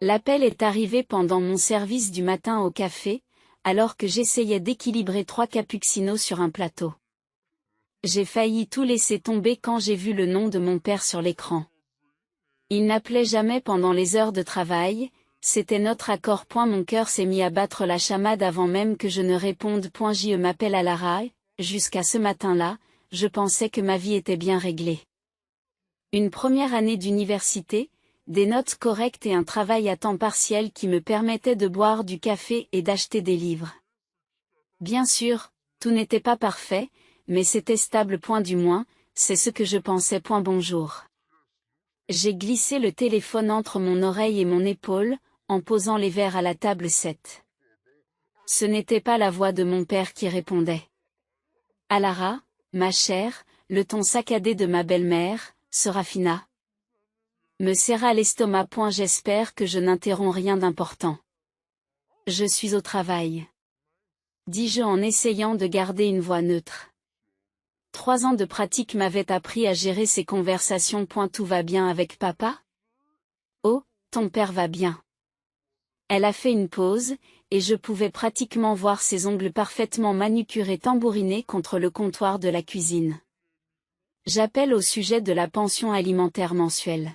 L'appel est arrivé pendant mon service du matin au café, alors que j'essayais d'équilibrer 3 cappuccinos sur un plateau. J'ai failli tout laisser tomber quand j'ai vu le nom de mon père sur l'écran. Il n'appelait jamais pendant les heures de travail, c'était notre accord. Mon cœur s'est mis à battre la chamade avant même que je ne réponde. Je m'appelle Alara, jusqu'à ce matin-là, je pensais que ma vie était bien réglée. Une première année d'université, des notes correctes et un travail à temps partiel qui me permettaient de boire du café et d'acheter des livres. Bien sûr, tout n'était pas parfait, mais c'était stable. Du moins, c'est ce que je pensais. Bonjour. J'ai glissé le téléphone entre mon oreille et mon épaule, en posant les verres à la table 7. Ce n'était pas la voix de mon père qui répondait. Alara, ma chère, le ton saccadé de ma belle-mère, Serafina, me serra l'estomac. J'espère que je n'interromps rien d'important. Je suis au travail, dis-je en essayant de garder une voix neutre. 3 ans de pratique m'avaient appris à gérer ces conversations. Tout va bien avec papa? Oh, ton père va bien. Elle a fait une pause, et je pouvais pratiquement voir ses ongles parfaitement manucurés tambouriner contre le comptoir de la cuisine. J'appelle au sujet de la pension alimentaire mensuelle.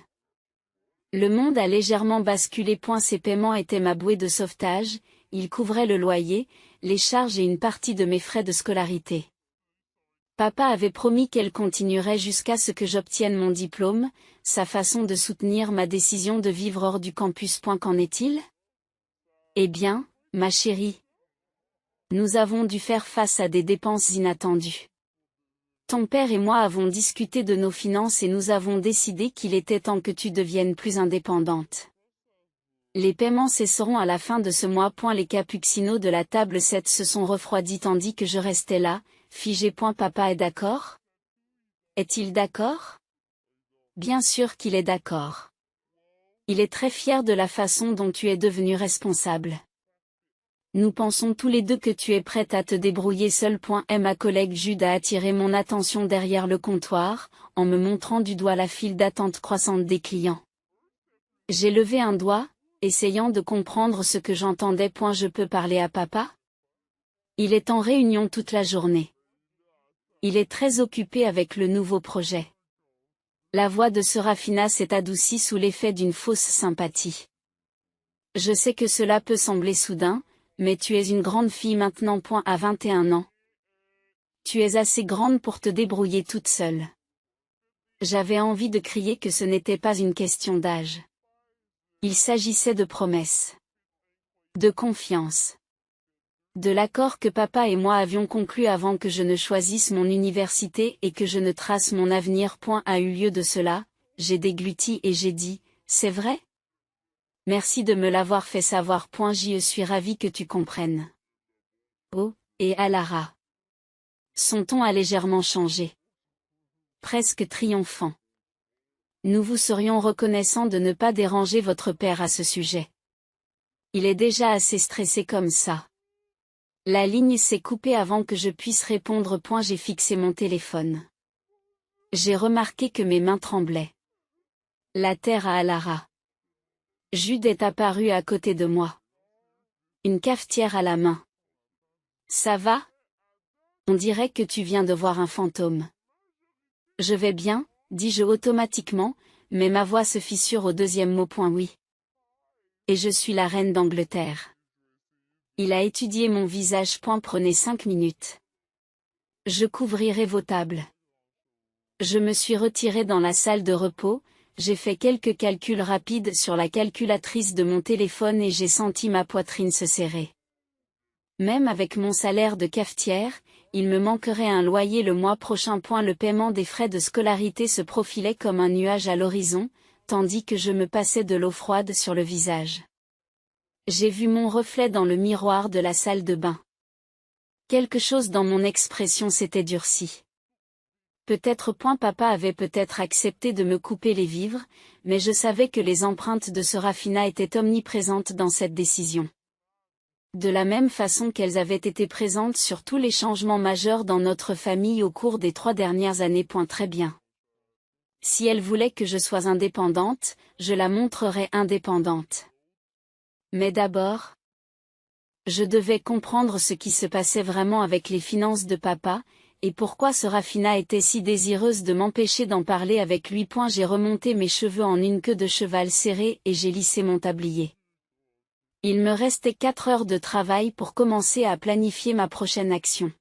Le monde a légèrement basculé. Ces paiements étaient ma bouée de sauvetage, ils couvraient le loyer, les charges et une partie de mes frais de scolarité. Papa avait promis qu'elle continuerait jusqu'à ce que j'obtienne mon diplôme, sa façon de soutenir ma décision de vivre hors du campus. Qu'en est-il? Eh bien, ma chérie, nous avons dû faire face à des dépenses inattendues. Ton père et moi avons discuté de nos finances et nous avons décidé qu'il était temps que tu deviennes plus indépendante. Les paiements cesseront à la fin de ce mois. Les cappuccinos de la table 7 se sont refroidis tandis que je restais là, figé. Papa est d'accord? Est-il d'accord? Bien sûr qu'il est d'accord. Il est très fier de la façon dont tu es devenue responsable. Nous pensons tous les deux que tu es prête à te débrouiller seule. Ma collègue Jude a attiré mon attention derrière le comptoir, en me montrant du doigt la file d'attente croissante des clients. J'ai levé un doigt, essayant de comprendre ce que j'entendais. Je peux parler à papa? Il est en réunion toute la journée. Il est très occupé avec le nouveau projet. La voix de Serafina s'est adoucie sous l'effet d'une fausse sympathie. Je sais que cela peut sembler soudain, mais tu es une grande fille maintenant. À 21 ans. Tu es assez grande pour te débrouiller toute seule. J'avais envie de crier que ce n'était pas une question d'âge. Il s'agissait de promesses. De confiance. De l'accord que papa et moi avions conclu avant que je ne choisisse mon université et que je ne trace mon avenir. A eu lieu de cela, j'ai dégluti et j'ai dit, c'est vrai? Merci de me l'avoir fait savoir. Je suis ravie que tu comprennes. Oh, et Alara. Son ton a légèrement changé. Presque triomphant. Nous vous serions reconnaissants de ne pas déranger votre père à ce sujet. Il est déjà assez stressé comme ça. La ligne s'est coupée avant que je puisse répondre. J'ai fixé mon téléphone. J'ai remarqué que mes mains tremblaient. La terre à Alara. Jude est apparue à côté de moi. Une cafetière à la main. Ça va? On dirait que tu viens de voir un fantôme. Je vais bien, dis-je automatiquement, mais ma voix se fissure au deuxième mot. Oui. Et je suis la reine d'Angleterre. Il a étudié mon visage. Prenez 5 minutes. Je couvrirai vos tables. Je me suis retirée dans la salle de repos, j'ai fait quelques calculs rapides sur la calculatrice de mon téléphone et j'ai senti ma poitrine se serrer. Même avec mon salaire de cafetière, il me manquerait un loyer le mois prochain. Le paiement des frais de scolarité se profilait comme un nuage à l'horizon, tandis que je me passais de l'eau froide sur le visage. J'ai vu mon reflet dans le miroir de la salle de bain. Quelque chose dans mon expression s'était durci. Peut-être papa avait peut-être accepté de me couper les vivres, mais je savais que les empreintes de Serafina étaient omniprésentes dans cette décision. De la même façon qu'elles avaient été présentes sur tous les changements majeurs dans notre famille au cours des 3 dernières années. Très bien. Si elle voulait que je sois indépendante, je la montrerais indépendante. Mais d'abord, je devais comprendre ce qui se passait vraiment avec les finances de papa, et pourquoi Serafina était si désireuse de m'empêcher d'en parler avec lui. J'ai remonté mes cheveux en une queue de cheval serrée et j'ai lissé mon tablier. Il me restait 4 heures de travail pour commencer à planifier ma prochaine action.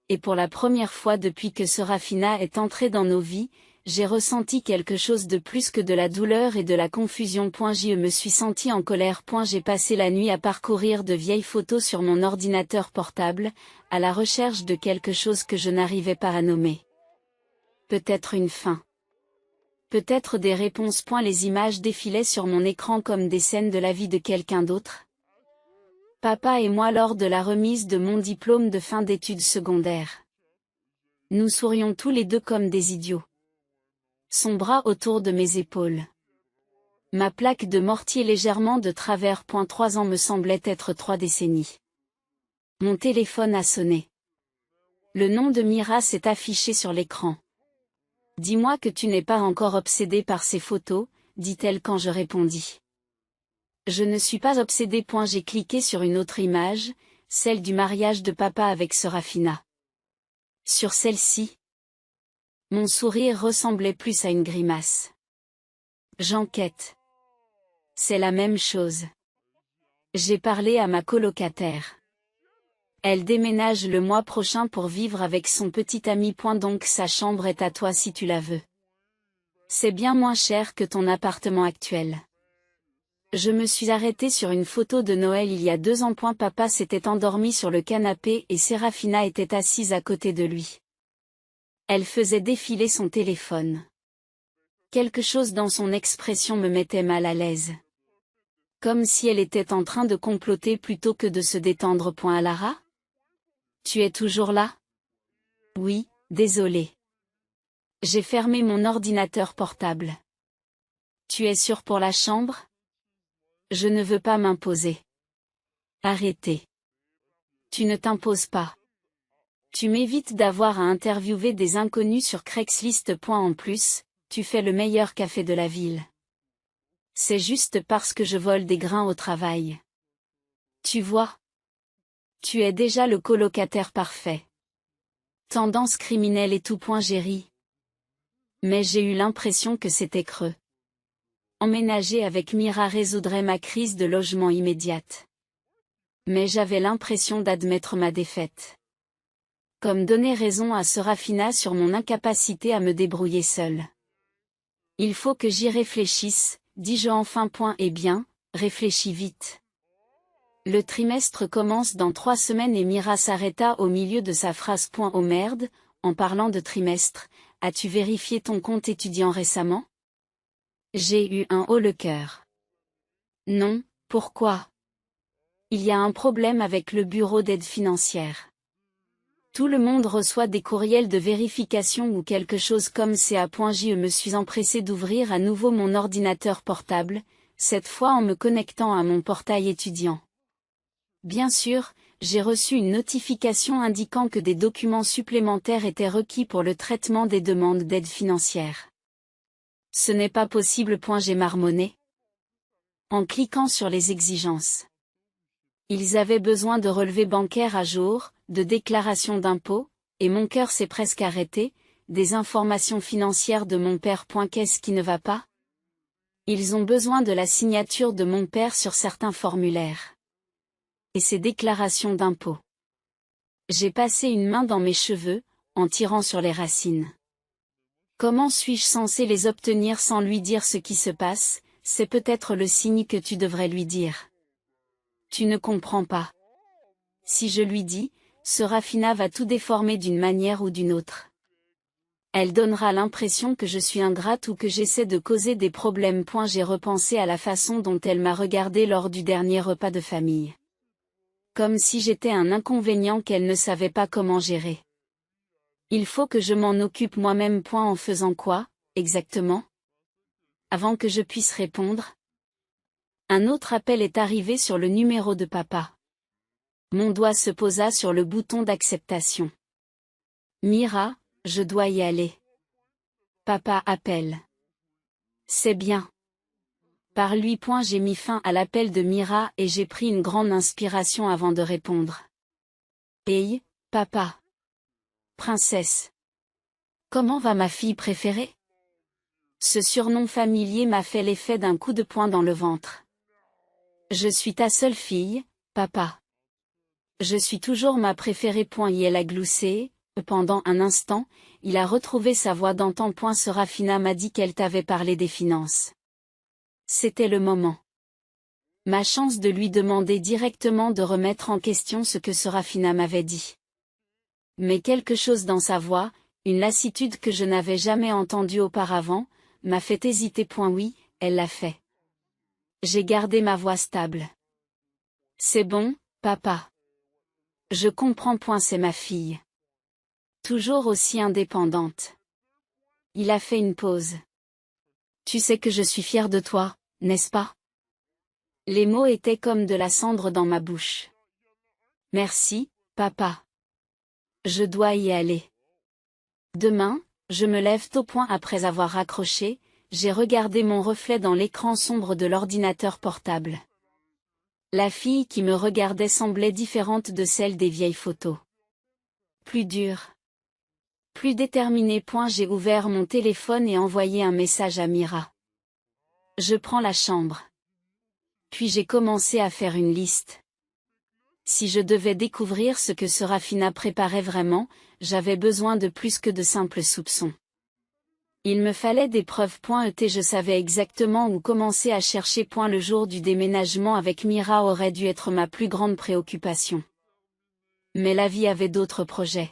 Et pour la première fois depuis que Serafina est entrée dans nos vies, j'ai ressenti quelque chose de plus que de la douleur et de la confusion. Je me suis sentie en colère. J'ai passé la nuit à parcourir de vieilles photos sur mon ordinateur portable, à la recherche de quelque chose que je n'arrivais pas à nommer. Peut-être une fin. Peut-être des réponses. Les images défilaient sur mon écran comme des scènes de la vie de quelqu'un d'autre. Papa et moi lors de la remise de mon diplôme de fin d'études secondaires. Nous sourions tous les deux comme des idiots. Son bras autour de mes épaules. Ma plaque de mortier légèrement de travers. 3 ans me semblait être 3 décennies. Mon téléphone a sonné. Le nom de Mira s'est affiché sur l'écran. Dis-moi que tu n'es pas encore obsédé par ces photos, dit-elle quand je répondis. Je ne suis pas obsédée. J'ai cliqué sur une autre image, celle du mariage de papa avec Serafina. Sur celle-ci, mon sourire ressemblait plus à une grimace. J'enquête. C'est la même chose. J'ai parlé à ma colocataire. Elle déménage le mois prochain pour vivre avec son petit ami. Donc sa chambre est à toi si tu la veux. C'est bien moins cher que ton appartement actuel. Je me suis arrêtée sur une photo de Noël il y a 2 ans. Papa s'était endormi sur le canapé et Serafina était assise à côté de lui. Elle faisait défiler son téléphone. Quelque chose dans son expression me mettait mal à l'aise. Comme si elle était en train de comploter plutôt que de se détendre. Lara? Tu es toujours là? Oui, désolé. J'ai fermé mon ordinateur portable. Tu es sûr pour la chambre? Je ne veux pas m'imposer. Arrêtez. Tu ne t'imposes pas. Tu m'évites d'avoir à interviewer des inconnus sur Craigslist. En plus, tu fais le meilleur café de la ville. C'est juste parce que je vole des grains au travail. Tu vois? Tu es déjà le colocataire parfait. Tendance criminelle et tout. J'ai ri. Mais j'ai eu l'impression que c'était creux. Emménager avec Mira résoudrait ma crise de logement immédiate. Mais j'avais l'impression d'admettre ma défaite. Comme donner raison à Serafina sur mon incapacité à me débrouiller seule. Il faut que j'y réfléchisse, dis-je enfin. Eh bien, réfléchis vite. Le trimestre commence dans 3 semaines et Mira s'arrêta au milieu de sa phrase. Oh merde, en parlant de trimestre, as-tu vérifié ton compte étudiant récemment? J'ai eu un haut le cœur. Non, pourquoi? Il y a un problème avec le bureau d'aide financière. Tout le monde reçoit des courriels de vérification ou quelque chose comme ça. Je me suis empressée d'ouvrir à nouveau mon ordinateur portable, cette fois en me connectant à mon portail étudiant. Bien sûr, j'ai reçu une notification indiquant que des documents supplémentaires étaient requis pour le traitement des demandes d'aide financière. Ce n'est pas possible. J'ai marmonné. En cliquant sur les exigences. Ils avaient besoin de relevés bancaires à jour, de déclarations d'impôts, et mon cœur s'est presque arrêté, des informations financières de mon père. Qu'est-ce qui ne va pas? Ils ont besoin de la signature de mon père sur certains formulaires. Et ses déclarations d'impôts. J'ai passé une main dans mes cheveux, en tirant sur les racines. Comment suis-je censé les obtenir sans lui dire ce qui se passe? C'est peut-être le signe que tu devrais lui dire. Tu ne comprends pas. Si je lui dis, Serafina va tout déformer d'une manière ou d'une autre. Elle donnera l'impression que je suis ingrate ou que j'essaie de causer des problèmes. J'ai repensé à la façon dont elle m'a regardée lors du dernier repas de famille. Comme si j'étais un inconvénient qu'elle ne savait pas comment gérer. Il faut que je m'en occupe moi-même. En faisant quoi, exactement? Avant que je puisse répondre. Un autre appel est arrivé sur le numéro de papa. Mon doigt se posa sur le bouton d'acceptation. Mira, je dois y aller. Papa appelle. C'est bien. Par lui. J'ai mis fin à l'appel de Mira et j'ai pris une grande inspiration avant de répondre. Hey, papa. Princesse. Comment va ma fille préférée? Ce surnom familier m'a fait l'effet d'un coup de poing dans le ventre. Je suis ta seule fille, papa. Je suis toujours ma préférée. Elle a gloussé. Pendant un instant, il a retrouvé sa voix d'antan. Serafina m'a dit qu'elle t'avait parlé des finances. C'était le moment. Ma chance de lui demander directement de remettre en question ce que Serafina m'avait dit. Mais quelque chose dans sa voix, une lassitude que je n'avais jamais entendue auparavant, m'a fait hésiter. Oui, elle l'a fait. J'ai gardé ma voix stable. C'est bon, papa. Je comprends. C'est ma fille. Toujours aussi indépendante. Il a fait une pause. Tu sais que je suis fière de toi, n'est-ce pas? Les mots étaient comme de la cendre dans ma bouche. Merci, papa. Je dois y aller. Demain, je me lève tôt. Après avoir raccroché, j'ai regardé mon reflet dans l'écran sombre de l'ordinateur portable. La fille qui me regardait semblait différente de celle des vieilles photos. Plus dure. Plus déterminée. J'ai ouvert mon téléphone et envoyé un message à Mira. Je prends la chambre. Puis j'ai commencé à faire une liste. Si je devais découvrir ce que Serafina préparait vraiment, j'avais besoin de plus que de simples soupçons. Il me fallait des preuves. Je savais exactement où commencer à chercher. Le jour du déménagement avec Mira aurait dû être ma plus grande préoccupation. Mais la vie avait d'autres projets.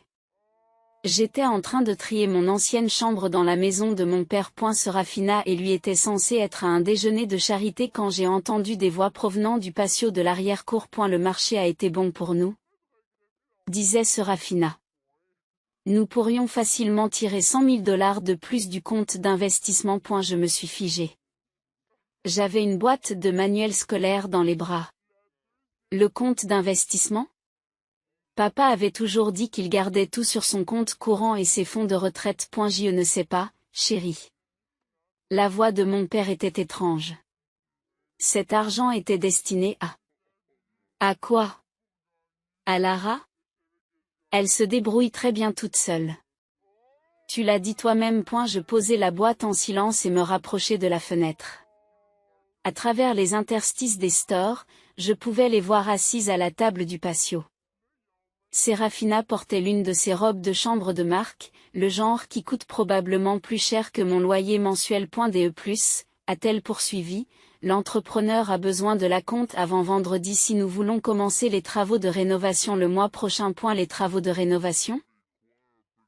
J'étais en train de trier mon ancienne chambre dans la maison de mon père. Serafina et lui étaient censés être à un déjeuner de charité quand j'ai entendu des voix provenant du patio de l'arrière-cour. Le marché a été bon pour nous, disait Serafina. Nous pourrions facilement tirer 100 000 $ de plus du compte d'investissement. Je me suis figée. J'avais une boîte de manuels scolaires dans les bras. Le compte d'investissement? Papa avait toujours dit qu'il gardait tout sur son compte courant et ses fonds de retraite. Je ne sais pas, chérie. La voix de mon père était étrange. Cet argent était destiné à... À quoi? À Lara? Elle se débrouille très bien toute seule. Tu l'as dit toi-même. Je posai la boîte en silence et me rapprochai de la fenêtre. À travers les interstices des stores, je pouvais les voir assises à la table du patio. Serafina portait l'une de ses robes de chambre de marque, le genre qui coûte probablement plus cher que mon loyer mensuel. DE+, a-t-elle poursuivi, l'entrepreneur a besoin de la compte avant vendredi si nous voulons commencer les travaux de rénovation le mois prochain. Les travaux de rénovation?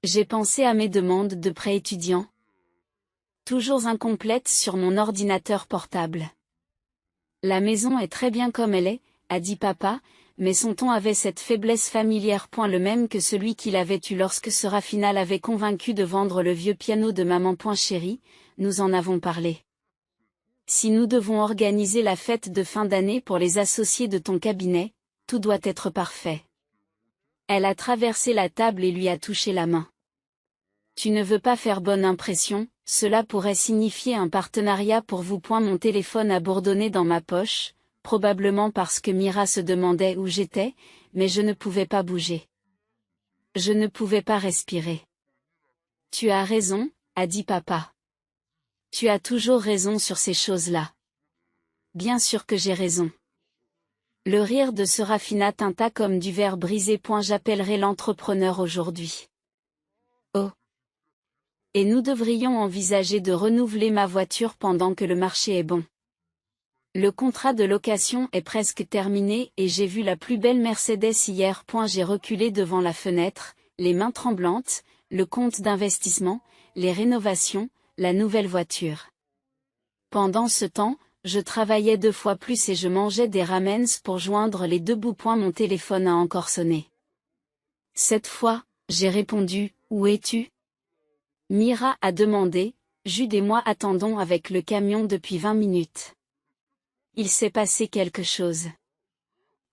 J'ai pensé à mes demandes de prêt étudiant. Toujours incomplètes sur mon ordinateur portable. La maison est très bien comme elle est, a dit papa, mais son ton avait cette faiblesse familière. Le même que celui qu'il avait eu lorsque Serafina l'avait convaincu de vendre le vieux piano de maman. Chérie, nous en avons parlé. Si nous devons organiser la fête de fin d'année pour les associés de ton cabinet, tout doit être parfait. Elle a traversé la table et lui a touché la main. Tu ne veux pas faire bonne impression, cela pourrait signifier un partenariat pour vous. Mon téléphone a bourdonné dans ma poche, probablement parce que Mira se demandait où j'étais, mais je ne pouvais pas bouger. Je ne pouvais pas respirer. Tu as raison, a dit papa. Tu as toujours raison sur ces choses-là. Bien sûr que j'ai raison. Le rire de Serafina tinta comme du verre brisé. J'appellerai l'entrepreneur aujourd'hui. Oh. Et nous devrions envisager de renouveler ma voiture pendant que le marché est bon. Le contrat de location est presque terminé et j'ai vu la plus belle Mercedes hier. J'ai reculé devant la fenêtre, les mains tremblantes, le compte d'investissement, les rénovations, la nouvelle voiture. Pendant ce temps, je travaillais 2 fois plus et je mangeais des ramens pour joindre les 2 bouts. Mon téléphone a encore sonné. Cette fois, j'ai répondu, où es-tu? Mira a demandé, Jude et moi attendons avec le camion depuis 20 minutes. Il s'est passé quelque chose.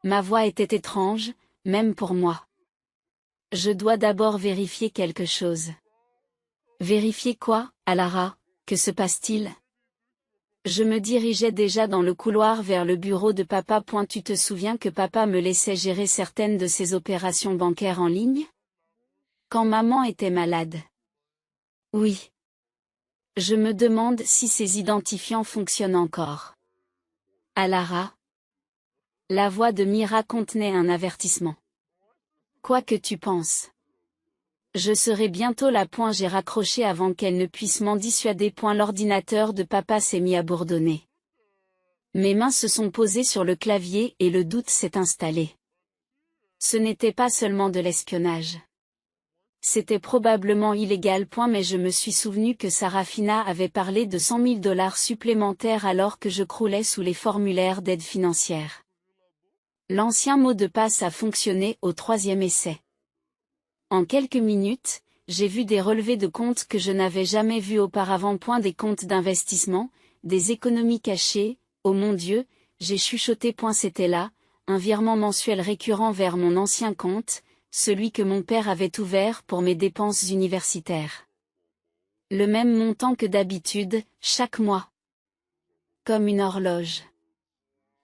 Ma voix était étrange, même pour moi. Je dois d'abord vérifier quelque chose. Vérifier quoi, Alara, que se passe-t-il? Je me dirigeais déjà dans le couloir vers le bureau de papa. Tu te souviens que papa me laissait gérer certaines de ses opérations bancaires en ligne? Quand maman était malade. Oui. Je me demande si ces identifiants fonctionnent encore. À Lara. La voix de Mira contenait un avertissement. Quoi que tu penses. Je serai bientôt là. J'ai raccroché avant qu'elle ne puisse m'en dissuader. L'ordinateur de papa s'est mis à bourdonner. Mes mains se sont posées sur le clavier et le doute s'est installé. Ce n'était pas seulement de l'espionnage. C'était probablement illégal. Mais je me suis souvenu que Sarafina avait parlé de 100 000 $ supplémentaires alors que je croulais sous les formulaires d'aide financière. L'ancien mot de passe a fonctionné au 3e essai. En quelques minutes, j'ai vu des relevés de comptes que je n'avais jamais vus auparavant. Des comptes d'investissement, des économies cachées, oh mon Dieu, j'ai chuchoté. C'était là, un virement mensuel récurrent vers mon ancien compte, celui que mon père avait ouvert pour mes dépenses universitaires. Le même montant que d'habitude, chaque mois. Comme une horloge.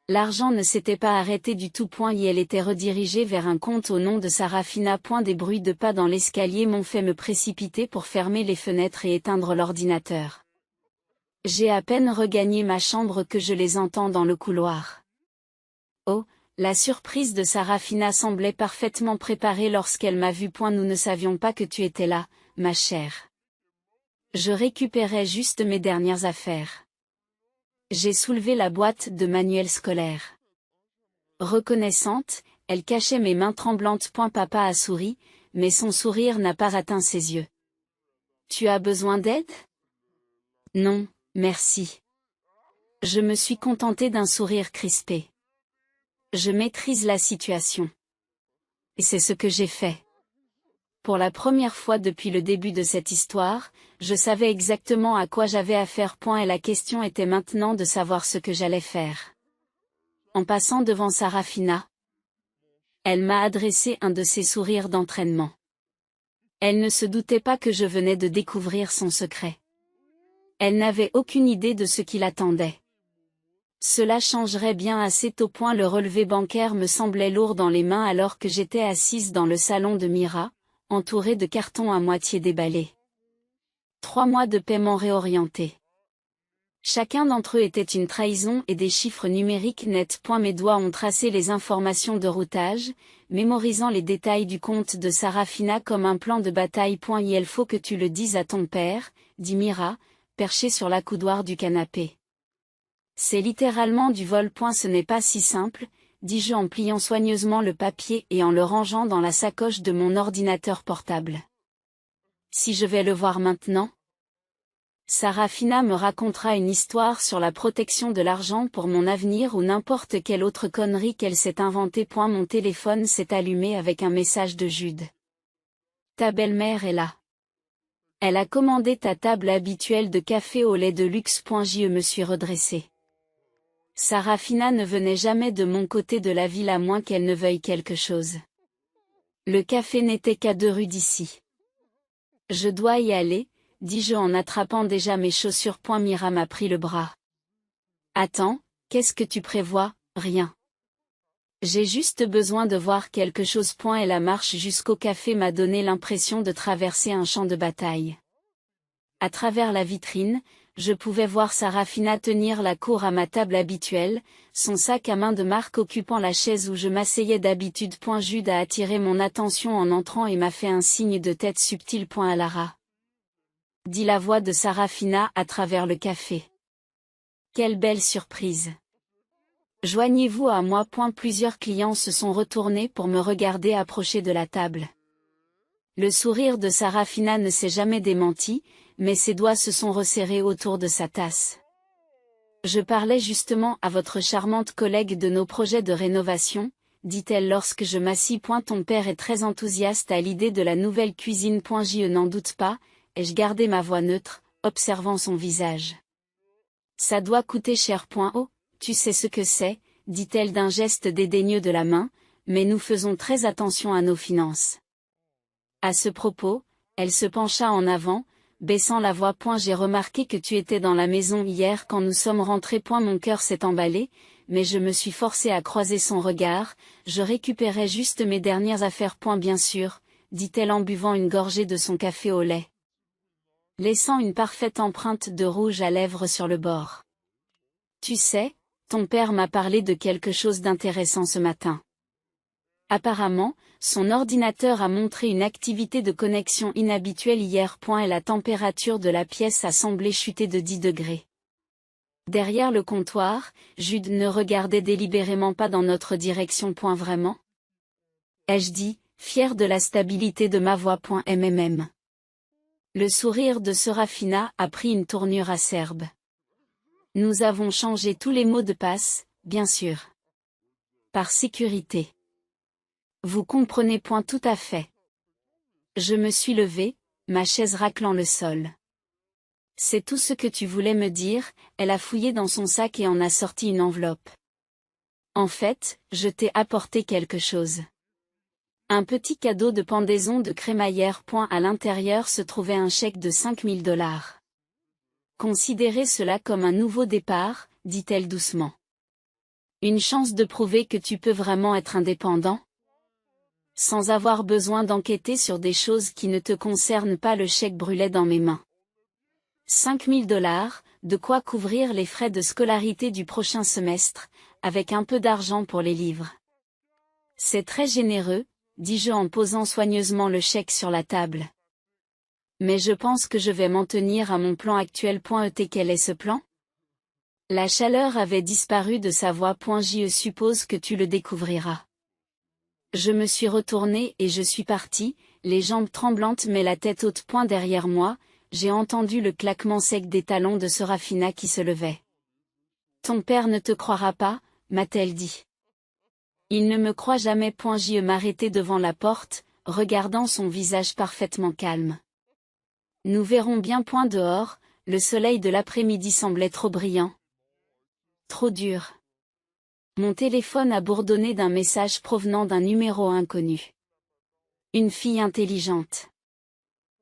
L'argent ne s'était pas arrêté du tout. Et elle était redirigée vers un compte au nom de Sarafina. Des bruits de pas dans l'escalier m'ont fait me précipiter pour fermer les fenêtres et éteindre l'ordinateur. J'ai à peine regagné ma chambre que je les entends dans le couloir. Oh, la surprise de Sarafina semblait parfaitement préparée lorsqu'elle m'a vu. Nous ne savions pas que tu étais là, ma chère. Je récupérais juste mes dernières affaires. J'ai soulevé la boîte de manuels scolaires. Reconnaissante, elle cachait mes mains tremblantes. Papa a souri, mais son sourire n'a pas atteint ses yeux. Tu as besoin d'aide? Non, merci. Je me suis contentée d'un sourire crispé. Je maîtrise la situation. Et c'est ce que j'ai fait. Pour la première fois depuis le début de cette histoire, je savais exactement à quoi j'avais affaire. Et la question était maintenant de savoir ce que j'allais faire. En passant devant Sarafina, elle m'a adressé un de ses sourires d'entraînement. Elle ne se doutait pas que je venais de découvrir son secret. Elle n'avait aucune idée de ce qui l'attendait. Cela changerait bien assez tôt. Le relevé bancaire me semblait lourd dans les mains alors que j'étais assise dans le salon de Mira, entourée de cartons à moitié déballés. 3 mois de paiement réorientés. Chacun d'entre eux était une trahison et des chiffres numériques nets. Mes doigts ont tracé les informations de routage, mémorisant les détails du compte de Sarafina comme un plan de bataille. Il faut que tu le dises à ton père, dit Mira, perchée sur l'accoudoir du canapé. C'est littéralement du vol. Ce n'est pas si simple, dis-je en pliant soigneusement le papier et en le rangeant dans la sacoche de mon ordinateur portable. Si je vais le voir maintenant? Sarafina me racontera une histoire sur la protection de l'argent pour mon avenir ou n'importe quelle autre connerie qu'elle s'est inventée. Mon téléphone s'est allumé avec un message de Jude. Ta belle-mère est là. Elle a commandé ta table habituelle de café au lait de luxe. Je me suis redressée. Sarafina ne venait jamais de mon côté de la ville à moins qu'elle ne veuille quelque chose. Le café n'était qu'à 2 rues d'ici. Je dois y aller, dis-je en attrapant déjà mes chaussures. Mira m'a pris le bras. Attends, qu'est-ce que tu prévois? Rien. J'ai juste besoin de voir quelque chose. Et la marche jusqu'au café m'a donné l'impression de traverser un champ de bataille. À travers la vitrine, je pouvais voir Sarafina tenir la cour à ma table habituelle, son sac à main de marque occupant la chaise où je m'asseyais d'habitude. Jude a attiré mon attention en entrant et m'a fait un signe de tête subtil. À Lara, dit la voix de Sarafina à travers le café. Quelle belle surprise! Joignez-vous à moi. Plusieurs clients se sont retournés pour me regarder approcher de la table. Le sourire de Sarafina ne s'est jamais démenti, mais ses doigts se sont resserrés autour de sa tasse. Je parlais justement à votre charmante collègue de nos projets de rénovation, dit-elle lorsque je m'assis. Ton père est très enthousiaste à l'idée de la nouvelle cuisine. Je n'en doute pas, ai-je gardé ma voix neutre, observant son visage. Ça doit coûter cher. Oh, tu sais ce que c'est, dit-elle d'un geste dédaigneux de la main, mais nous faisons très attention à nos finances. À ce propos, elle se pencha en avant, baissant la voix. J'ai remarqué que tu étais dans la maison hier quand nous sommes rentrés. Mon cœur s'est emballé, mais je me suis forcée à croiser son regard, je récupérais juste mes dernières affaires. Bien sûr, dit-elle en buvant une gorgée de son café au lait, laissant une parfaite empreinte de rouge à lèvres sur le bord. Tu sais, ton père m'a parlé de quelque chose d'intéressant ce matin. Apparemment, son ordinateur a montré une activité de connexion inhabituelle hier. Et la température de la pièce a semblé chuter de 10 degrés. Derrière le comptoir, Jude ne regardait délibérément pas dans notre direction. Vraiment? Ai-je dit, fier de la stabilité de ma voix. Le sourire de Serafina a pris une tournure acerbe. Nous avons changé tous les mots de passe, bien sûr. Par sécurité. Vous comprenez. Tout à fait. Je me suis levée, ma chaise raclant le sol. C'est tout ce que tu voulais me dire. Elle a fouillé dans son sac et en a sorti une enveloppe. En fait, je t'ai apporté quelque chose. Un petit cadeau de pendaison de crémaillère. À l'intérieur se trouvait un chèque de $5000. Considérez cela comme un nouveau départ, dit-elle doucement. Une chance de prouver que tu peux vraiment être indépendant. Sans avoir besoin d'enquêter sur des choses qui ne te concernent pas. Le chèque brûlait dans mes mains. $5000, de quoi couvrir les frais de scolarité du prochain semestre, avec un peu d'argent pour les livres. C'est très généreux, dis-je en posant soigneusement le chèque sur la table. Mais je pense que je vais m'en tenir à mon plan actuel. Quel est ce plan? La chaleur avait disparu de sa voix. Je suppose que tu le découvriras. Je me suis retournée et je suis partie, les jambes tremblantes mais la tête haute. Derrière moi, j'ai entendu le claquement sec des talons de Serafina qui se levait. Ton père ne te croira pas, m'a-t-elle dit. Il ne me croit jamais. Je m'arrêtai devant la porte, regardant son visage parfaitement calme. Nous verrons bien. Dehors, le soleil de l'après-midi semblait trop brillant. Trop dur. Mon téléphone a bourdonné d'un message provenant d'un numéro inconnu. Une fille intelligente.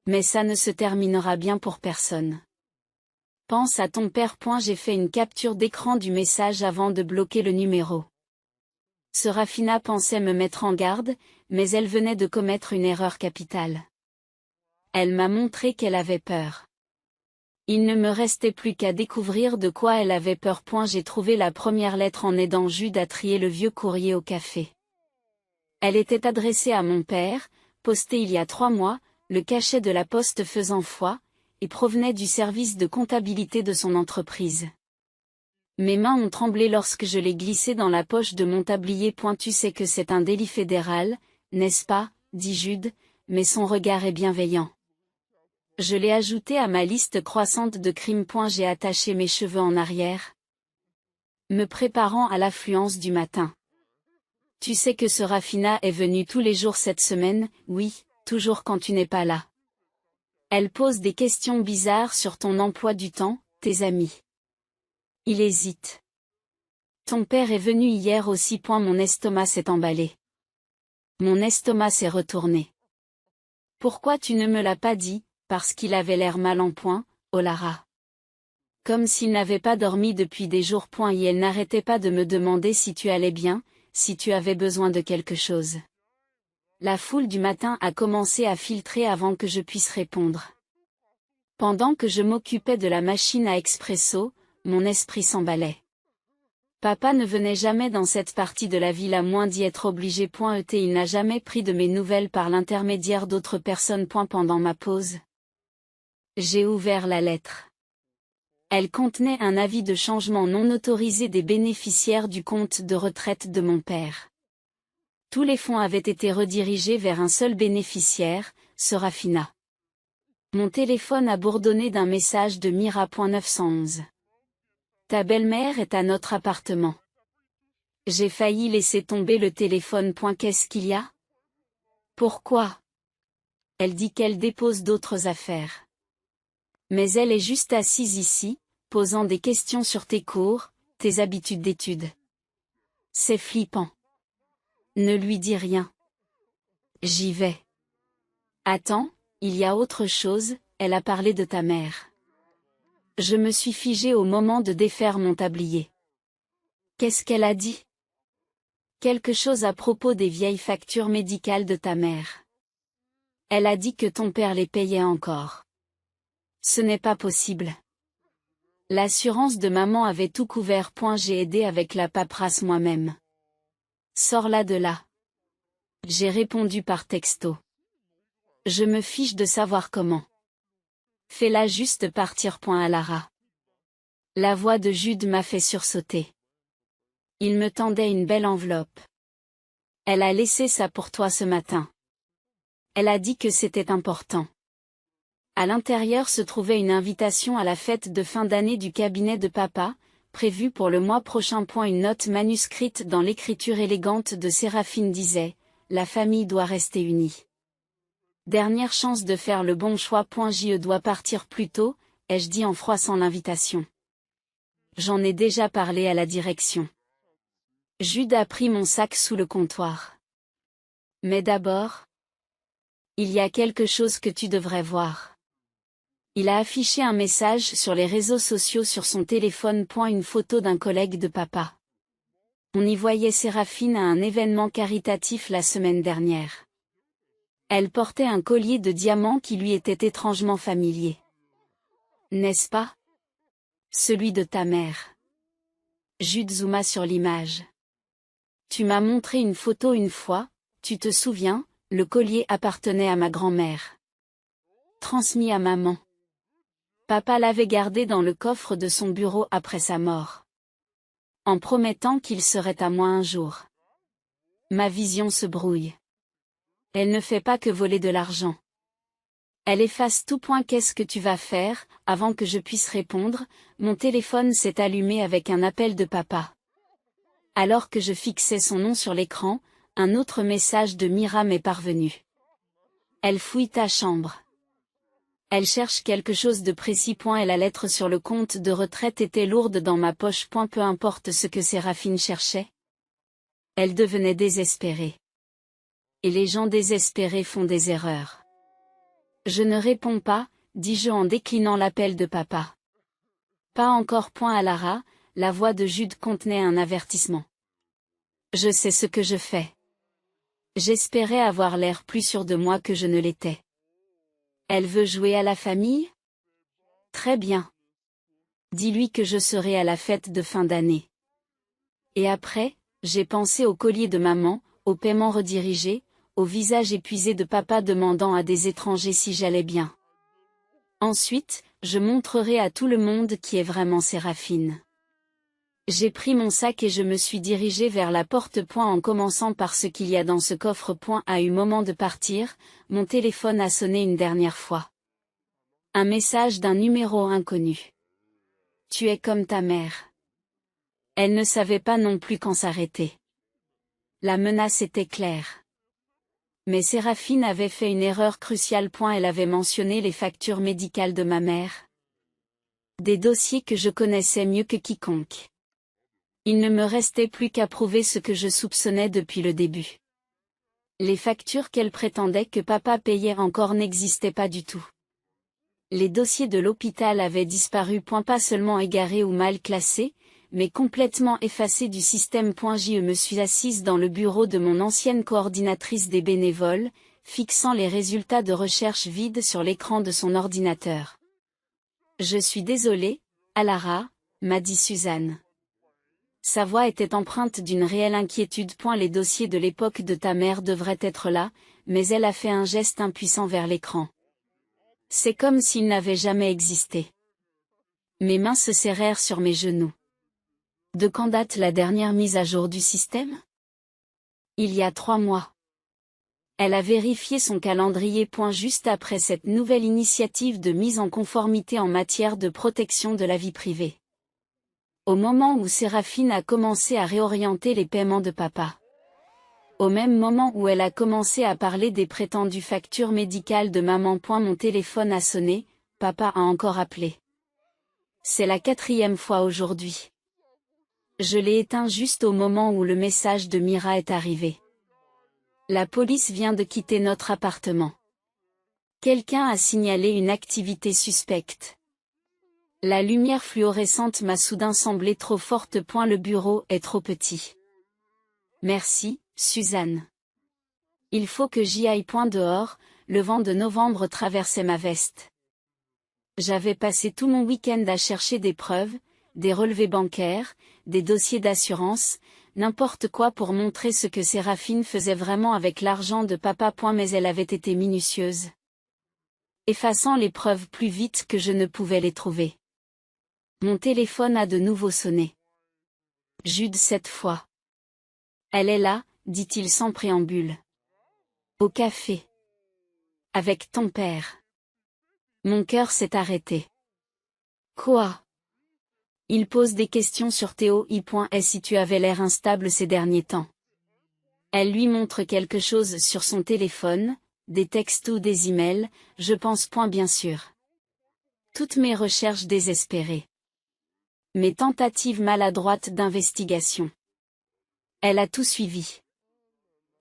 Mais ça ne se terminera bien pour personne. Pense à ton père. J'ai fait une capture d'écran du message avant de bloquer le numéro. Serafina pensait me mettre en garde, mais elle venait de commettre une erreur capitale. Elle m'a montré qu'elle avait peur. Il ne me restait plus qu'à découvrir de quoi elle avait peur. J'ai trouvé la première lettre en aidant Jude à trier le vieux courrier au café. Elle était adressée à mon père, postée il y a 3 mois, le cachet de la poste faisant foi, et provenait du service de comptabilité de son entreprise. Mes mains ont tremblé lorsque je l'ai glissée dans la poche de mon tablier. Tu sais que c'est un délit fédéral, n'est-ce pas, dit Jude, mais son regard est bienveillant. Je l'ai ajouté à ma liste croissante de crimes. J'ai attaché mes cheveux en arrière, me préparant à l'affluence du matin. Tu sais que Serafina est venue tous les jours cette semaine? Oui, toujours quand tu n'es pas là. Elle pose des questions bizarres sur ton emploi du temps, tes amis. Il hésite. Ton père est venu hier aussi. Mon estomac s'est emballé. Mon estomac s'est retourné. Pourquoi tu ne me l'as pas dit? Parce qu'il avait l'air mal en point, oh Lara. Comme s'il n'avait pas dormi depuis des jours. Et elle n'arrêtait pas de me demander si tu allais bien, si tu avais besoin de quelque chose. La foule du matin a commencé à filtrer avant que je puisse répondre. Pendant que je m'occupais de la machine à expresso, mon esprit s'emballait. Papa ne venait jamais dans cette partie de la ville à moins d'y être obligé. Il n'a jamais pris de mes nouvelles par l'intermédiaire d'autres personnes. Pendant ma pause, j'ai ouvert la lettre. Elle contenait un avis de changement non autorisé des bénéficiaires du compte de retraite de mon père. Tous les fonds avaient été redirigés vers un seul bénéficiaire, Serafina. Mon téléphone a bourdonné d'un message de Mira. 911. Ta belle-mère est à notre appartement. J'ai failli laisser tomber le téléphone. Qu'est-ce qu'il y a? Pourquoi? Elle dit qu'elle dépose d'autres affaires. Mais elle est juste assise ici, posant des questions sur tes cours, tes habitudes d'études. C'est flippant. Ne lui dis rien. J'y vais. Attends, il y a autre chose, elle a parlé de ta mère. Je me suis figée au moment de défaire mon tablier. Qu'est-ce qu'elle a dit? Quelque chose à propos des vieilles factures médicales de ta mère. Elle a dit que ton père les payait encore. Ce n'est pas possible. L'assurance de maman avait tout couvert. J'ai aidé avec la paperasse moi-même. Sors-la de là. J'ai répondu par texto. Je me fiche de savoir comment. Fais-la juste partir. À Lara. La voix de Jude m'a fait sursauter. Il me tendait une belle enveloppe. Elle a laissé ça pour toi ce matin. Elle a dit que c'était important. À l'intérieur se trouvait une invitation à la fête de fin d'année du cabinet de papa, prévue pour le mois prochain. Une note manuscrite dans l'écriture élégante de Séraphine disait « La famille doit rester unie. Dernière chance de faire le bon choix. Je dois partir plus tôt », ai-je dit en froissant l'invitation. J'en ai déjà parlé à la direction. Jude a pris mon sac sous le comptoir. Mais d'abord, il y a quelque chose que tu devrais voir. Il a affiché un message sur les réseaux sociaux sur son téléphone. Une photo d'un collègue de papa. On y voyait Séraphine à un événement caritatif la semaine dernière. Elle portait un collier de diamants qui lui était étrangement familier. N'est-ce pas? Celui de ta mère. Jude zooma sur l'image. Tu m'as montré une photo une fois, tu te souviens, le collier appartenait à ma grand-mère. Transmis à maman. Papa l'avait gardé dans le coffre de son bureau après sa mort. En promettant qu'il serait à moi un jour. Ma vision se brouille. Elle ne fait pas que voler de l'argent. Elle efface tout. Qu'est-ce que tu vas faire? Avant que je puisse répondre, mon téléphone s'est allumé avec un appel de papa. Alors que je fixais son nom sur l'écran, un autre message de Mira m'est parvenu. Elle fouille ta chambre. Elle cherche quelque chose de précis. Et la lettre sur le compte de retraite était lourde dans ma poche. Peu importe ce que Séraphine cherchait. Elle devenait désespérée. Et les gens désespérés font des erreurs. Je ne réponds pas, dis-je en déclinant l'appel de papa. Pas encore. À Lara, la voix de Jude contenait un avertissement. Je sais ce que je fais. J'espérais avoir l'air plus sûr de moi que je ne l'étais. Elle veut jouer à la famille? Très bien. Dis-lui que je serai à la fête de fin d'année. Et après, j'ai pensé au collier de maman, au paiement redirigé, au visage épuisé de papa demandant à des étrangers si j'allais bien. Ensuite, je montrerai à tout le monde qui est vraiment Séraphine. J'ai pris mon sac et je me suis dirigée vers la porte. En commençant par ce qu'il y a dans ce coffre. À eu moment de partir, mon téléphone a sonné une dernière fois. Un message d'un numéro inconnu. Tu es comme ta mère. Elle ne savait pas non plus quand s'arrêter. La menace était claire. Mais Séraphine avait fait une erreur cruciale. Elle avait mentionné les factures médicales de ma mère. Des dossiers que je connaissais mieux que quiconque. Il ne me restait plus qu'à prouver ce que je soupçonnais depuis le début. Les factures qu'elle prétendait que papa payait encore n'existaient pas du tout. Les dossiers de l'hôpital avaient disparu. Pas seulement égarés ou mal classés, mais complètement effacés du système. Je me suis assise dans le bureau de mon ancienne coordinatrice des bénévoles, fixant les résultats de recherche vides sur l'écran de son ordinateur. Je suis désolée, Alara, m'a dit Suzanne. Sa voix était empreinte d'une réelle inquiétude. Les dossiers de l'époque de ta mère devraient être là, mais elle a fait un geste impuissant vers l'écran. C'est comme s'ils n'avaient jamais existé. Mes mains se serrèrent sur mes genoux. De quand date la dernière mise à jour du système? Il y a 3 mois. Elle a vérifié son calendrier. Juste après cette nouvelle initiative de mise en conformité en matière de protection de la vie privée. Au moment où Séraphine a commencé à réorienter les paiements de papa. Au même moment où elle a commencé à parler des prétendues factures médicales de maman. Mon téléphone a sonné, papa a encore appelé. C'est la 4e fois aujourd'hui. Je l'ai éteint juste au moment où le message de Mira est arrivé. La police vient de quitter notre appartement. Quelqu'un a signalé une activité suspecte. La lumière fluorescente m'a soudain semblé trop forte. Le bureau est trop petit. Merci, Suzanne. Il faut que j'y aille. Dehors, le vent de novembre traversait ma veste. J'avais passé tout mon week-end à chercher des preuves, des relevés bancaires, des dossiers d'assurance, n'importe quoi pour montrer ce que Séraphine faisait vraiment avec l'argent de papa. Mais elle avait été minutieuse, effaçant les preuves plus vite que je ne pouvais les trouver. Mon téléphone a de nouveau sonné. Jude cette fois. Elle est là, dit-il sans préambule. Au café. Avec ton père. Mon cœur s'est arrêté. Quoi? Il pose des questions sur Théo. Et si tu avais l'air instable ces derniers temps. Elle lui montre quelque chose sur son téléphone, des textes ou des emails, je pense. Bien sûr. Toutes mes recherches désespérées. Mes tentatives maladroites d'investigation. Elle a tout suivi.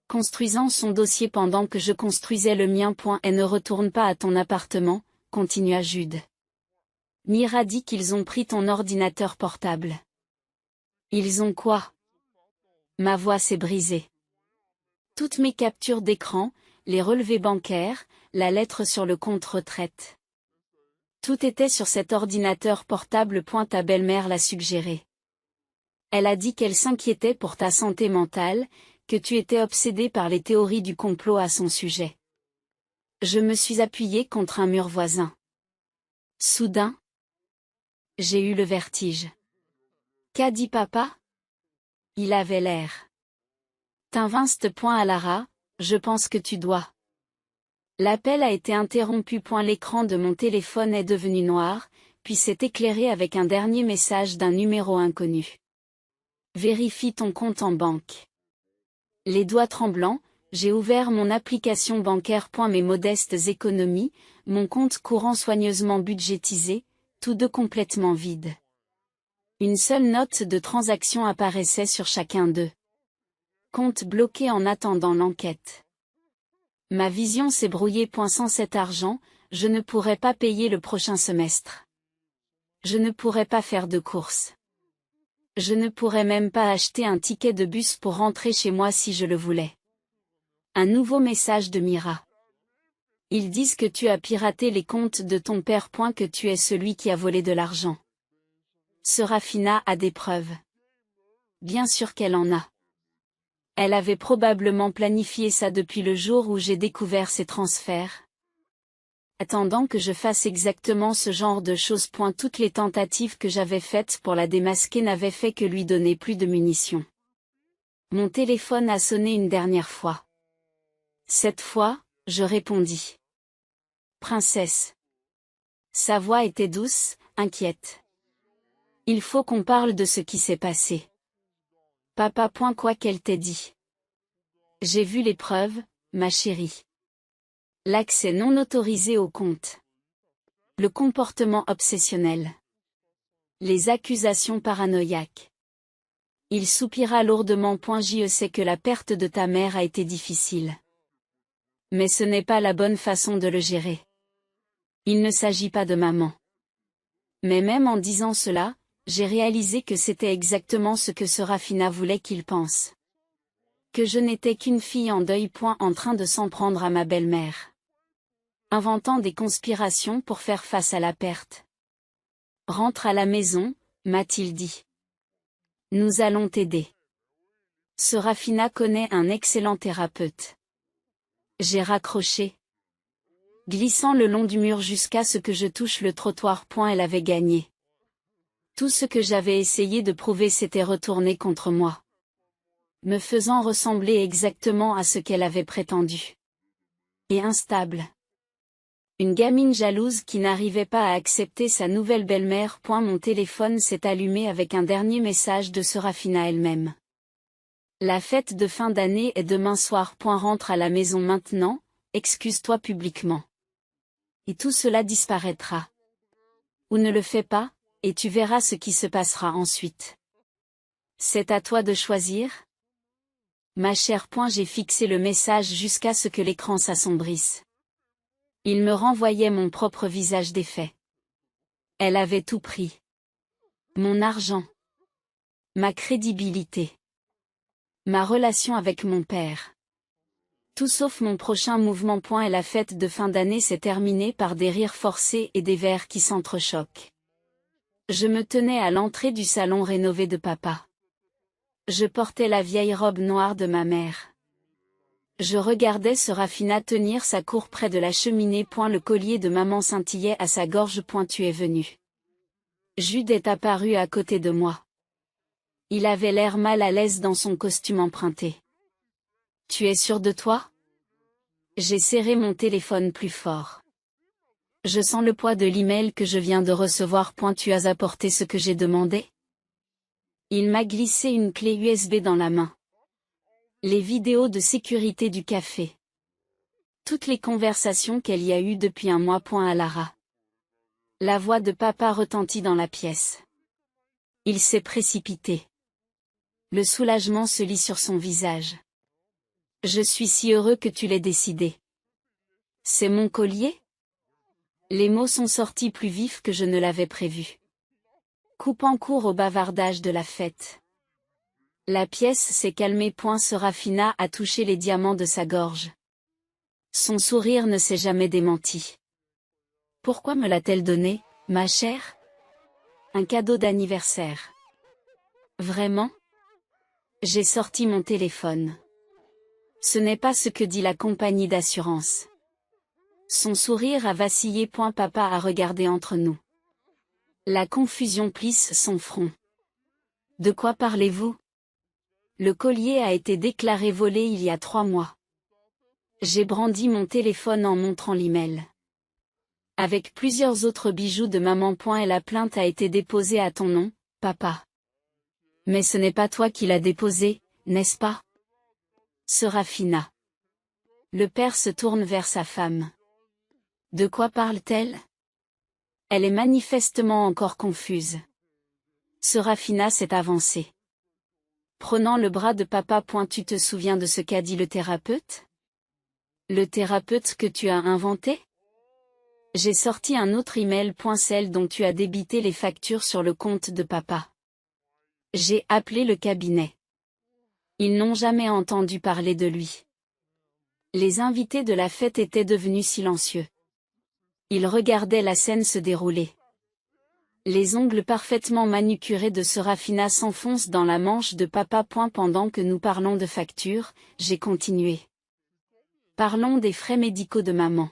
Construisant son dossier pendant que je construisais le mien. Et ne retourne pas à ton appartement, continua Jude. Mira dit qu'ils ont pris ton ordinateur portable. Ils ont quoi? Ma voix s'est brisée. Toutes mes captures d'écran, les relevés bancaires, la lettre sur le compte retraite. Tout était sur cet ordinateur portable. Ta belle-mère l'a suggéré. Elle a dit qu'elle s'inquiétait pour ta santé mentale, que tu étais obsédé par les théories du complot à son sujet. Je me suis appuyée contre un mur voisin. Soudain, j'ai eu le vertige. Qu'a dit papa? Il avait l'air. T'invinctes. À Lara, je pense que tu dois. L'appel a été interrompu. L'écran de mon téléphone est devenu noir, puis s'est éclairé avec un dernier message d'un numéro inconnu. Vérifie ton compte en banque. Les doigts tremblants, j'ai ouvert mon application bancaire. Mes modestes économies, mon compte courant soigneusement budgétisé, tous deux complètement vides. Une seule note de transaction apparaissait sur chacun d'eux. Compte bloqué en attendant l'enquête. Ma vision s'est brouillée. Sans cet argent, je ne pourrais pas payer le prochain semestre. Je ne pourrais pas faire de courses. Je ne pourrais même pas acheter un ticket de bus pour rentrer chez moi si je le voulais. Un nouveau message de Mira. Ils disent que tu as piraté les comptes de ton père. Que tu es celui qui a volé de l'argent. Séraphina a des preuves. Bien sûr qu'elle en a. Elle avait probablement planifié ça depuis le jour où j'ai découvert ces transferts. Attendant que je fasse exactement ce genre de choses. Toutes les tentatives que j'avais faites pour la démasquer n'avaient fait que lui donner plus de munitions. Mon téléphone a sonné une dernière fois. Cette fois, je répondis. Princesse. Sa voix était douce, inquiète. Il faut qu'on parle de ce qui s'est passé. Papa. Quoi qu'elle t'ait dit. J'ai vu les preuves, ma chérie. L'accès non autorisé au compte. Le comportement obsessionnel. Les accusations paranoïaques. Il soupira lourdement. Je sais que la perte de ta mère a été difficile. Mais ce n'est pas la bonne façon de le gérer. Il ne s'agit pas de maman. Mais même en disant cela, j'ai réalisé que c'était exactement ce que Séraphina voulait qu'il pense. Que je n'étais qu'une fille en deuil. En train de s'en prendre à ma belle-mère. Inventant des conspirations pour faire face à la perte. Rentre à la maison, m'a-t-il dit. Nous allons t'aider. Séraphina connaît un excellent thérapeute. J'ai raccroché. Glissant le long du mur jusqu'à ce que je touche le trottoir. Elle avait gagné. Tout ce que j'avais essayé de prouver s'était retourné contre moi. Me faisant ressembler exactement à ce qu'elle avait prétendu. Et instable. Une gamine jalouse qui n'arrivait pas à accepter sa nouvelle belle-mère. Mon téléphone s'est allumé avec un dernier message de Séraphina elle-même. La fête de fin d'année est demain soir. Rentre à la maison maintenant, excuse-toi publiquement. Et tout cela disparaîtra. Ou ne le fais pas, et tu verras ce qui se passera ensuite. C'est à toi de choisir. Ma chère. J'ai fixé le message jusqu'à ce que l'écran s'assombrisse. Il me renvoyait mon propre visage défait. Elle avait tout pris. Mon argent. Ma crédibilité. Ma relation avec mon père. Tout sauf mon prochain mouvement. Et la fête de fin d'année s'est terminée par des rires forcés et des verres qui s'entrechoquent. Je me tenais à l'entrée du salon rénové de papa. Je portais la vieille robe noire de ma mère. Je regardais Serafina tenir sa cour près de la cheminée. Le collier de maman scintillait à sa gorge. Tu es venu. Jude est apparu à côté de moi. Il avait l'air mal à l'aise dans son costume emprunté. Tu es sûr de toi? J'ai serré mon téléphone plus fort. Je sens le poids de l'email que je viens de recevoir. Tu as apporté ce que j'ai demandé? Il m'a glissé une clé USB dans la main. Les vidéos de sécurité du café. Toutes les conversations qu'elle y a eues depuis un mois. À Lara. La voix de papa retentit dans la pièce. Il s'est précipité. Le soulagement se lit sur son visage. Je suis si heureux que tu l'aies décidé. C'est mon collier? Les mots sont sortis plus vifs que je ne l'avais prévu. Coupant court au bavardage de la fête. La pièce s'est calmée. Serafina a touché les diamants de sa gorge. Son sourire ne s'est jamais démenti. Pourquoi me l'a-t-elle donné, ma chère? Un cadeau d'anniversaire. Vraiment? J'ai sorti mon téléphone. Ce n'est pas ce que dit la compagnie d'assurance. Son sourire a vacillé. Papa a regardé entre nous. La confusion plisse son front. De quoi parlez-vous? Le collier a été déclaré volé il y a 3 mois. J'ai brandi mon téléphone en montrant l'email. Avec plusieurs autres bijoux de maman. Et la plainte a été déposée à ton nom, papa. Mais ce n'est pas toi qui l'as déposée, n'est-ce pas? Serafina. Le père se tourne vers sa femme. De quoi parle-t-elle? Elle est manifestement encore confuse. Serafina s'est avancée. Prenant le bras de papa. Tu te souviens de ce qu'a dit le thérapeute? Le thérapeute que tu as inventé? J'ai sorti un autre email. Celle dont tu as débité les factures sur le compte de papa. J'ai appelé le cabinet. Ils n'ont jamais entendu parler de lui. Les invités de la fête étaient devenus silencieux. Ils regardaient la scène se dérouler. Les ongles parfaitement manucurés de Serafina s'enfoncent dans la manche de papa. Pendant que nous parlons de factures, j'ai continué. Parlons des frais médicaux de maman.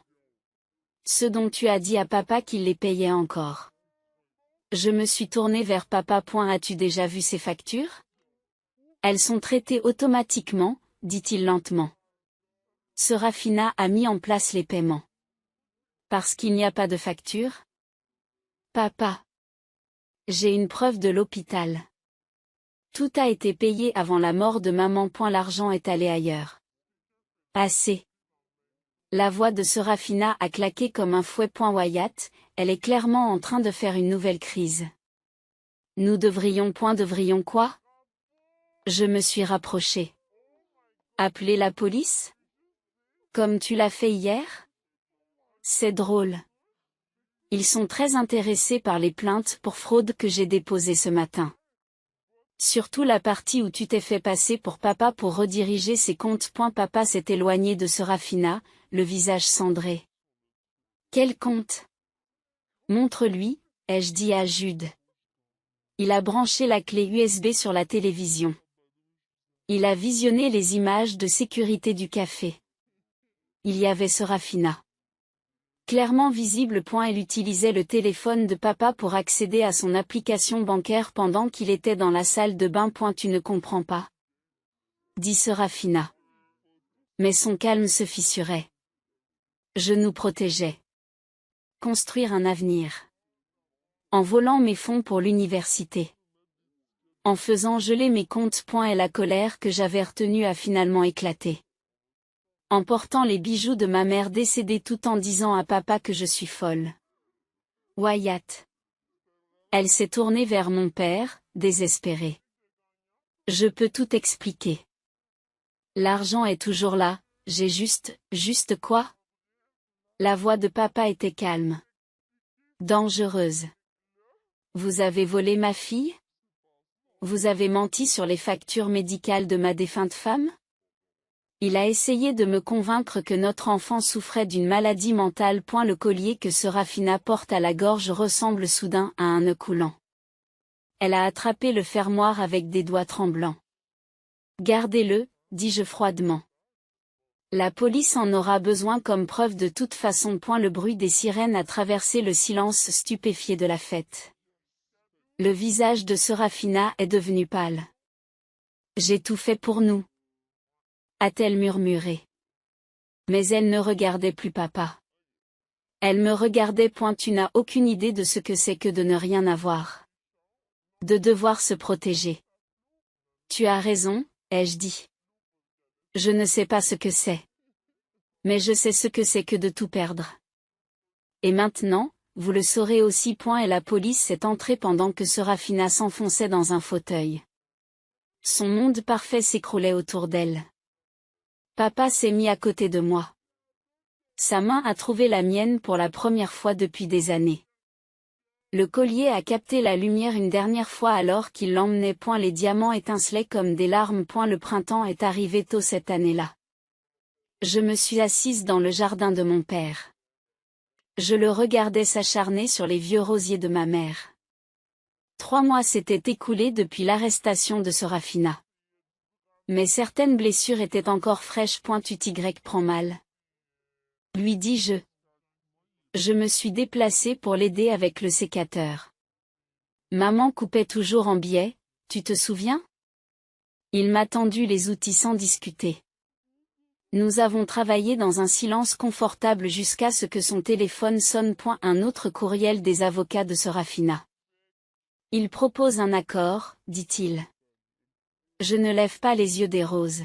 Ceux dont tu as dit à papa qu'il les payait encore. Je me suis tournée vers papa. As-tu déjà vu ces factures? Elles sont traitées automatiquement, dit-il lentement. Serafina a mis en place les paiements. Parce qu'il n'y a pas de facture? Papa. J'ai une preuve de l'hôpital. Tout a été payé avant la mort de maman. L'argent est allé ailleurs. Assez. La voix de Serafina a claqué comme un fouet. Wyatt, elle est clairement en train de faire une nouvelle crise. Nous devrions quoi? Je me suis rapprochée. Appeler la police? Comme tu l'as fait hier? C'est drôle. Ils sont très intéressés par les plaintes pour fraude que j'ai déposées ce matin. Surtout la partie où tu t'es fait passer pour papa pour rediriger ses comptes. Papa s'est éloigné de Serafina, le visage cendré. Quel compte? Montre-lui, ai-je dit à Jude. Il a branché la clé USB sur la télévision. Il a visionné les images de sécurité du café. Il y avait Serafina. Clairement visible. Elle utilisait le téléphone de papa pour accéder à son application bancaire pendant qu'il était dans la salle de bain. Tu ne comprends pas? Dit Serafina. Mais son calme se fissurait. Je nous protégeais. Construire un avenir. En volant mes fonds pour l'université. En faisant geler mes comptes. Et la colère que j'avais retenue a finalement éclaté. En portant les bijoux de ma mère décédée tout en disant à papa que je suis folle. Wyatt. Elle s'est tournée vers mon père, désespérée. Je peux tout expliquer. L'argent est toujours là, j'ai juste quoi? La voix de papa était calme. Dangereuse. Vous avez volé ma fille? Vous avez menti sur les factures médicales de ma défunte femme? Il a essayé de me convaincre que notre enfant souffrait d'une maladie mentale. Le collier que Serafina porte à la gorge ressemble soudain à un nœud coulant. Elle a attrapé le fermoir avec des doigts tremblants. Gardez-le, dis-je froidement. La police en aura besoin comme preuve de toute façon. Le bruit des sirènes a traversé le silence stupéfié de la fête. Le visage de Serafina est devenu pâle. J'ai tout fait pour nous, a-t-elle murmuré. Mais elle ne regardait plus papa. Elle me regardait. Tu n'as aucune idée de ce que c'est que de ne rien avoir. De devoir se protéger. Tu as raison, ai-je dit. Je ne sais pas ce que c'est. Mais je sais ce que c'est que de tout perdre. Et maintenant, vous le saurez aussi. Et la police est entrée pendant que Serafina s'enfonçait dans un fauteuil. Son monde parfait s'écroulait autour d'elle. Papa s'est mis à côté de moi. Sa main a trouvé la mienne pour la première fois depuis des années. Le collier a capté la lumière une dernière fois alors qu'il l'emmenait. Les diamants étincelaient comme des larmes. Le printemps est arrivé tôt cette année-là. Je me suis assise dans le jardin de mon père. Je le regardais s'acharner sur les vieux rosiers de ma mère. 3 mois s'étaient écoulés depuis l'arrestation de Serafina. Mais certaines blessures étaient encore fraîches. Y prend mal. Lui dis-je. Je me suis déplacée pour l'aider avec le sécateur. Maman coupait toujours en biais, tu te souviens? Il m'a tendu les outils sans discuter. Nous avons travaillé dans un silence confortable jusqu'à ce que son téléphone sonne. Un autre courriel des avocats de Serafina. Il propose un accord, dit-il. Je ne lève pas les yeux des roses.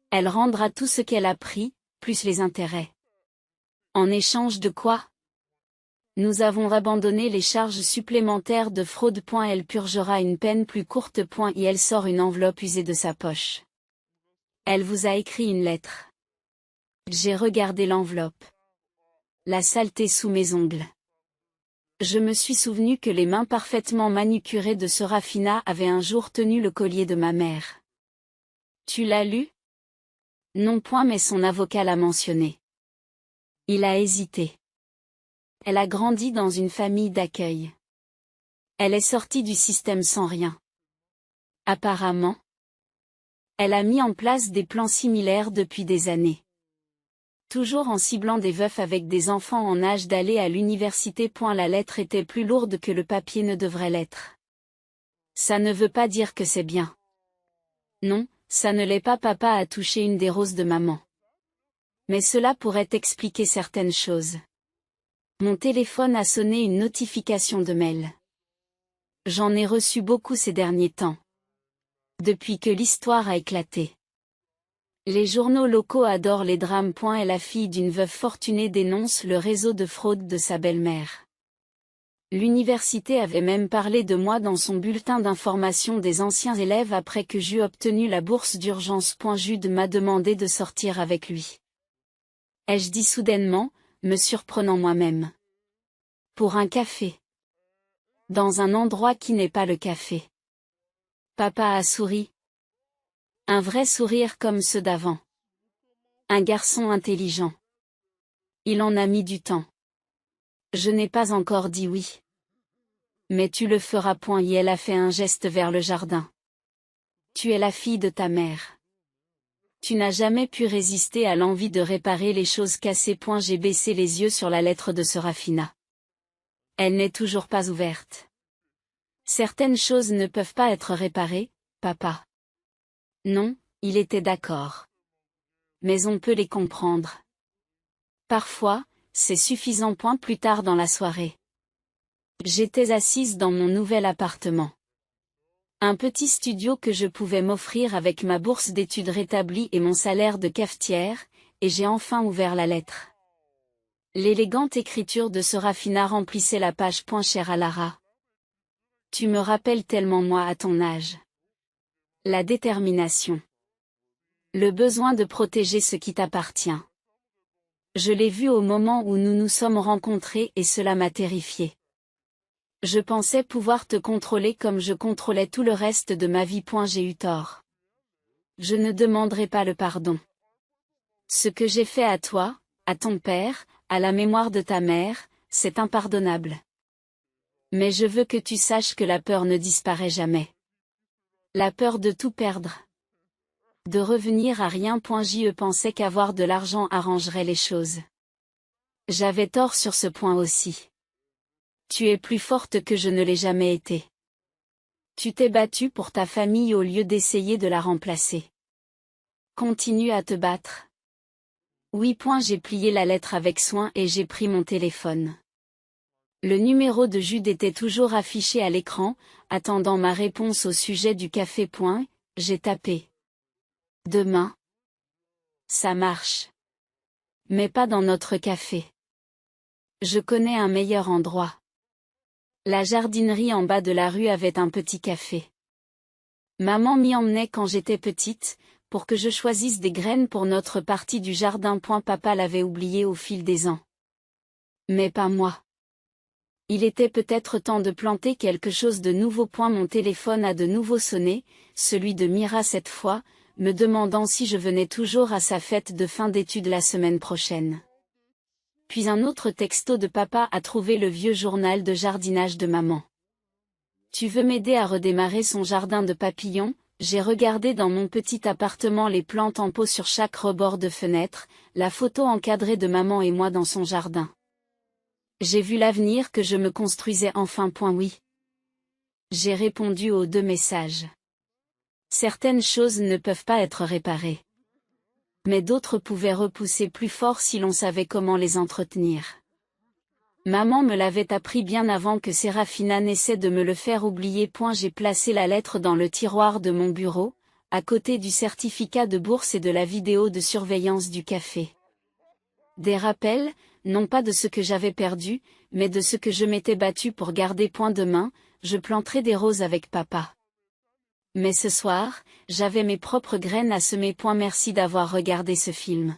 Elle rendra tout ce qu'elle a pris, plus les intérêts. En échange de quoi? Nous avons abandonné les charges supplémentaires de fraude. Elle purgera une peine plus courte. Et elle sort une enveloppe usée de sa poche. Elle vous a écrit une lettre. J'ai regardé l'enveloppe. La saleté sous mes ongles. Je me suis souvenu que les mains parfaitement manucurées de Serafina avaient un jour tenu le collier de ma mère. Tu l'as lu? Non mais son avocat l'a mentionné. Il a hésité. Elle a grandi dans une famille d'accueil. Elle est sortie du système sans rien. Apparemment. Elle a mis en place des plans similaires depuis des années. Toujours en ciblant des veufs avec des enfants en âge d'aller à l'université. La lettre était plus lourde que le papier ne devrait l'être. Ça ne veut pas dire que c'est bien. Non, ça ne l'est pas. Papa a touché une des roses de maman. Mais cela pourrait expliquer certaines choses. Mon téléphone a sonné une notification de mail. J'en ai reçu beaucoup ces derniers temps. Depuis que l'histoire a éclaté. Les journaux locaux adorent les drames. Et la fille d'une veuve fortunée dénonce le réseau de fraude de sa belle-mère. L'université avait même parlé de moi dans son bulletin d'information des anciens élèves après que j'eus obtenu la bourse d'urgence. Jude m'a demandé de sortir avec lui. Ai-je dit soudainement, me surprenant moi-même. Pour un café. Dans un endroit qui n'est pas le café. Papa a souri. Un vrai sourire comme ceux d'avant. Un garçon intelligent. Il en a mis du temps. Je n'ai pas encore dit oui. Mais tu le feras. Et elle a fait un geste vers le jardin. Tu es la fille de ta mère. Tu n'as jamais pu résister à l'envie de réparer les choses cassées. J'ai baissé les yeux sur la lettre de Serafina. Elle n'est toujours pas ouverte. Certaines choses ne peuvent pas être réparées, papa. Non, il était d'accord. Mais on peut les comprendre. Parfois, c'est suffisant. Plus tard dans la soirée. J'étais assise dans mon nouvel appartement. Un petit studio que je pouvais m'offrir avec ma bourse d'études rétablie et mon salaire de cafetière, et j'ai enfin ouvert la lettre. L'élégante écriture de Serafina remplissait la page. Chère à Lara. Tu me rappelles tellement moi à ton âge. La détermination. Le besoin de protéger ce qui t'appartient. Je l'ai vu au moment où nous nous sommes rencontrés et cela m'a terrifié. Je pensais pouvoir te contrôler comme je contrôlais tout le reste de ma vie. J'ai eu tort. Je ne demanderai pas le pardon. Ce que j'ai fait à toi, à ton père, à la mémoire de ta mère, c'est impardonnable. Mais je veux que tu saches que la peur ne disparaît jamais. La peur de tout perdre. De revenir à rien. Je pensais qu'avoir de l'argent arrangerait les choses. J'avais tort sur ce point aussi. Tu es plus forte que je ne l'ai jamais été. Tu t'es battue pour ta famille au lieu d'essayer de la remplacer. Continue à te battre. Oui. J'ai plié la lettre avec soin et j'ai pris mon téléphone. Le numéro de Jude était toujours affiché à l'écran, attendant ma réponse au sujet du café. J'ai tapé. Demain. Ça marche. Mais pas dans notre café. Je connais un meilleur endroit. La jardinerie en bas de la rue avait un petit café. Maman m'y emmenait quand j'étais petite, pour que je choisisse des graines pour notre partie du jardin. Papa l'avait oublié au fil des ans. Mais pas moi. Il était peut-être temps de planter quelque chose de nouveau. Mon téléphone a de nouveau sonné, celui de Mira cette fois, me demandant si je venais toujours à sa fête de fin d'études la semaine prochaine. Puis un autre texto de papa a trouvé le vieux journal de jardinage de maman. Tu veux m'aider à redémarrer son jardin de papillons? J'ai regardé dans mon petit appartement les plantes en pot sur chaque rebord de fenêtre, la photo encadrée de maman et moi dans son jardin. J'ai vu l'avenir que je me construisais enfin. Oui. J'ai répondu aux 2 messages. Certaines choses ne peuvent pas être réparées. Mais d'autres pouvaient repousser plus fort si l'on savait comment les entretenir. Maman me l'avait appris bien avant que Sérafina n'essaie de me le faire oublier. J'ai placé la lettre dans le tiroir de mon bureau, à côté du certificat de bourse et de la vidéo de surveillance du café. Des rappels, non pas de ce que j'avais perdu, mais de ce que je m'étais battue pour garder. Demain, je planterai des roses avec papa. Mais ce soir, j'avais mes propres graines à semer. Merci d'avoir regardé ce film.